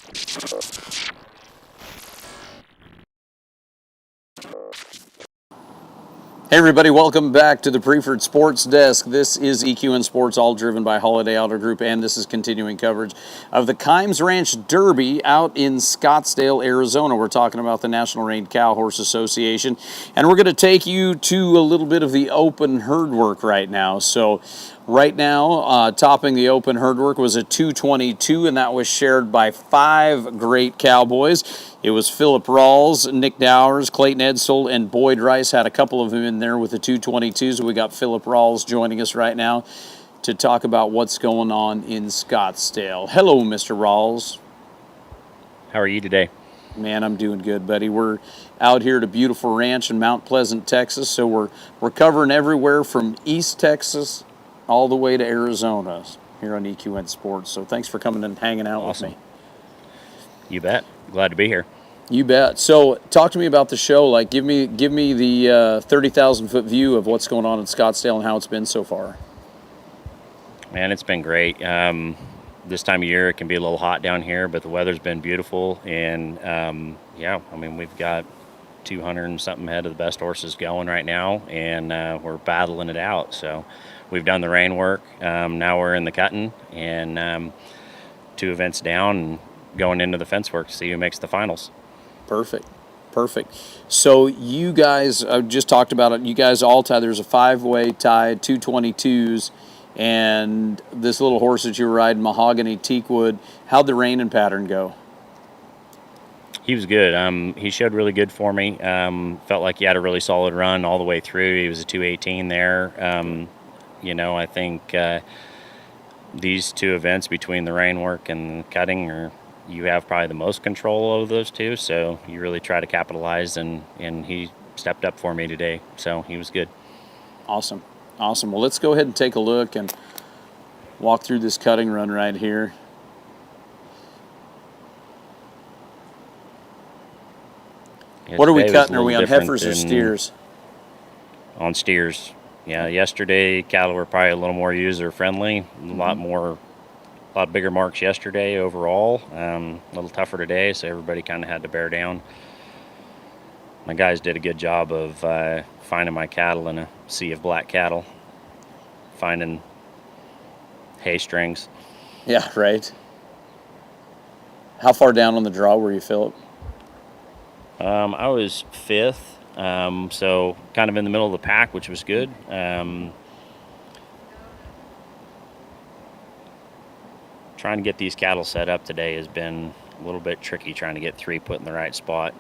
Hey everybody, welcome back to the Preferred Sports Desk. This is EQN Sports, all driven by Holiday Auto Group, and this is continuing coverage of the Kimes Ranch Derby out in Scottsdale, Arizona. We're talking about the National Reined Cow Horse Association, and we're going to take you to a little bit of the open herd work right now. So right now, topping the open herd work was a 222, and that was shared by 5 great cowboys. It was Phillip Ralls, Nick Dowers, Clayton Edsel, and Boyd Rice. Had a couple of them in there with the 222s. We got Phillip Ralls joining us right now to talk about what's going on in Scottsdale. Hello, Mr. Ralls. How are you today? Man, I'm doing good, buddy. We're out here at a beautiful ranch in Mount Pleasant, Texas. So we're covering everywhere from East Texas all the way to Arizona here on EQN Sports. So thanks for coming and hanging out with me. You bet. Glad to be here. You bet. So talk to me about the show. Like, give me the 30,000-foot view of what's going on in Scottsdale and how it's been so far. Man, it's been great. This time of year, it can be a little hot down here, but the weather's been beautiful. And, yeah, I mean, we've got 200 and something head of the best horses going right now, and we're battling it out. So we've done the rain work. Now we're in the cutting, and 2 events down, and going into the fence work to see who makes the finals. Perfect. So you guys, I just talked about it, you guys all tied. There's a 5-way tied, 222s, and this little horse that you were riding, Mahogany Teakwood. How'd the reining pattern go? He was good. He showed really good for me. Felt like he had a really solid run all the way through. He was a 218 there. I think these 2 events between the rain work and cutting you have probably the most control of those 2, so you really try to capitalize, and he stepped up for me today, so he was good. Awesome. Well, let's go ahead and take a look and walk through this cutting run right here. Yeah, what are we cutting? Are we on heifers or steers? On steers. Yeah, yesterday cattle were probably a little more user-friendly, a lot bigger marks yesterday overall, a little tougher today, so everybody kind of had to bear down. My guys did a good job of finding my cattle in a sea of black cattle, finding hay strings. Yeah, right. How far down on the draw were you, Phillip? I was 5th, so kind of in the middle of the pack, which was good. Trying to get these cattle set up today has been a little bit tricky, trying to get 3 put in the right spot.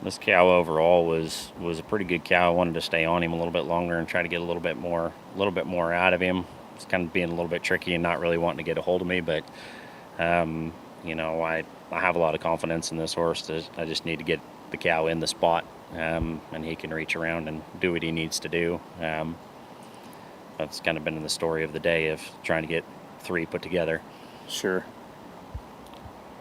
This cow overall was a pretty good cow. I wanted to stay on him a little bit longer and try to get a little bit more out of him. It's kind of being a little bit tricky and not really wanting to get a hold of me, but I have a lot of confidence in this horse. I just need to get the cow in the spot, and he can reach around and do what he needs to do. That's kind of been the story of the day, of trying to get 3 put together. Sure.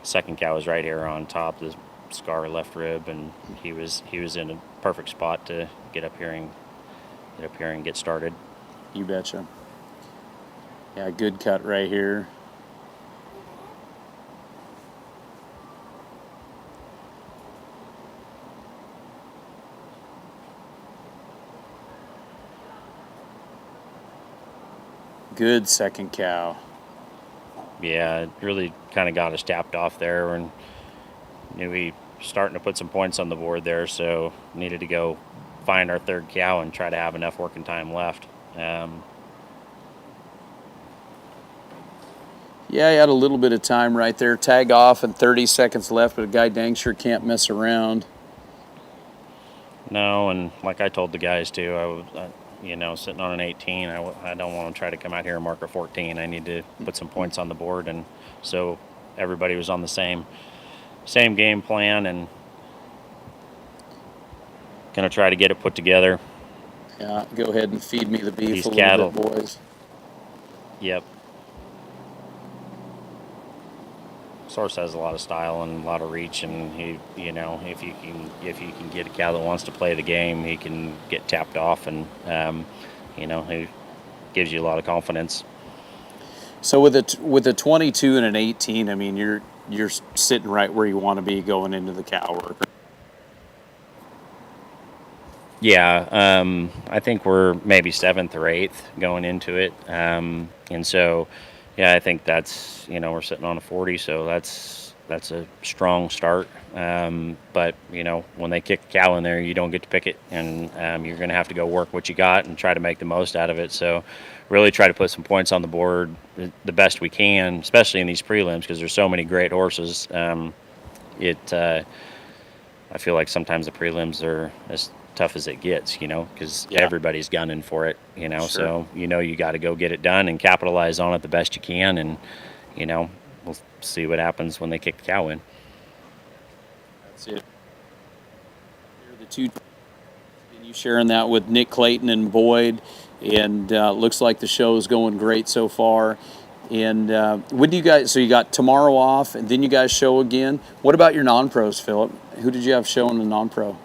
Second cow was right here on top, the scar left rib, and he was in a perfect spot to get up here and get started. You betcha. Yeah, good cut right here. Good second cow. Yeah, it really kind of got us tapped off there, and we starting to put some points on the board there, so needed to go find our 3rd cow and try to have enough working time left. Yeah, he had a little bit of time right there. Tag off and 30 seconds left, but a guy dang sure can't mess around. No, and like I told the guys too, sitting on an 18, I don't want to try to come out here and mark a 14. I need to put some points on the board, and so everybody was on the same game plan, and gonna try to get it put together. Yeah, go ahead and feed me the beef These a little cattle. bit, boys. Yep. This horse has a lot of style and a lot of reach, and he, if you can get a cow that wants to play the game, he can get tapped off, and he gives you a lot of confidence. So with a 22 and an 18, I mean, you're sitting right where you want to be going into the cow work. Yeah, I think we're maybe 7th or 8th going into it, and so, yeah, I think that's we're sitting on a 40, so that's a strong start. But when they kick a cow in there, you don't get to pick it, and you're going to have to go work what you got and try to make the most out of it. So, really try to put some points on the board the best we can, especially in these prelims because there's so many great horses. I feel like sometimes the prelims are as tough as it gets, because everybody's gunning for it, Sure. So you got to go get it done and capitalize on it the best you can, and we'll see what happens when they kick the cow in. That's it. You're the two. And you sharing that with Nick Clayton and Boyd, and looks like the show is going great so far. And when do you guys? So you got tomorrow off, and then you guys show again. What about your non-pros, Phillip? Who did you have showing the non-pro?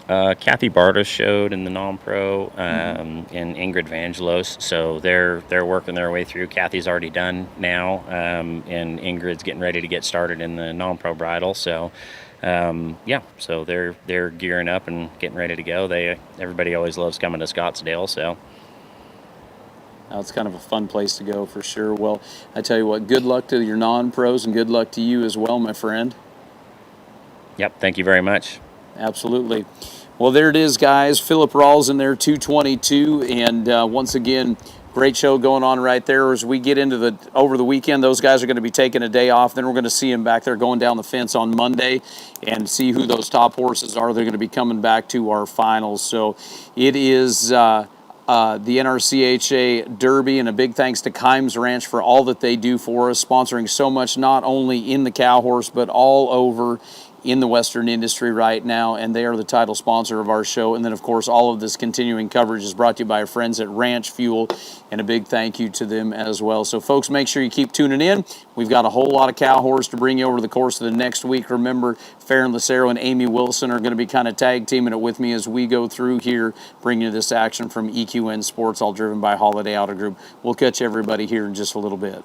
Kathy Bartos showed in the non-pro, and Ingrid Vangelos. So they're working their way through. Kathy's already done now, and Ingrid's getting ready to get started in the non-pro bridle. So, so they're gearing up and getting ready to go. Everybody always loves coming to Scottsdale. So. It's kind of a fun place to go for sure. Well, I tell you what, good luck to your non-pros and good luck to you as well, my friend. Yep, thank you very much. Absolutely. Well, there it is, guys. Phillip Ralls in there, 222. And once again, great show going on right there. As we get into over the weekend, those guys are going to be taking a day off. Then we're going to see them back there going down the fence on Monday and see who those top horses are. They're going to be coming back to our finals. So it is the NRCHA Derby, and a big thanks to Kimes Ranch for all that they do for us, sponsoring so much, not only in the cow horse, but all over in the Western industry right now, and they are the title sponsor of our show. And then, of course, all of this continuing coverage is brought to you by our friends at Ranch Fuel, and a big thank you to them as well. So, folks, make sure you keep tuning in. We've got a whole lot of cow horse to bring you over the course of the next week. Remember, Farron Lucero and Amy Wilson are going to be kind of tag teaming it with me as we go through here, bringing you this action from EQN Sports, all driven by Holiday Auto Group. We'll catch everybody here in just a little bit.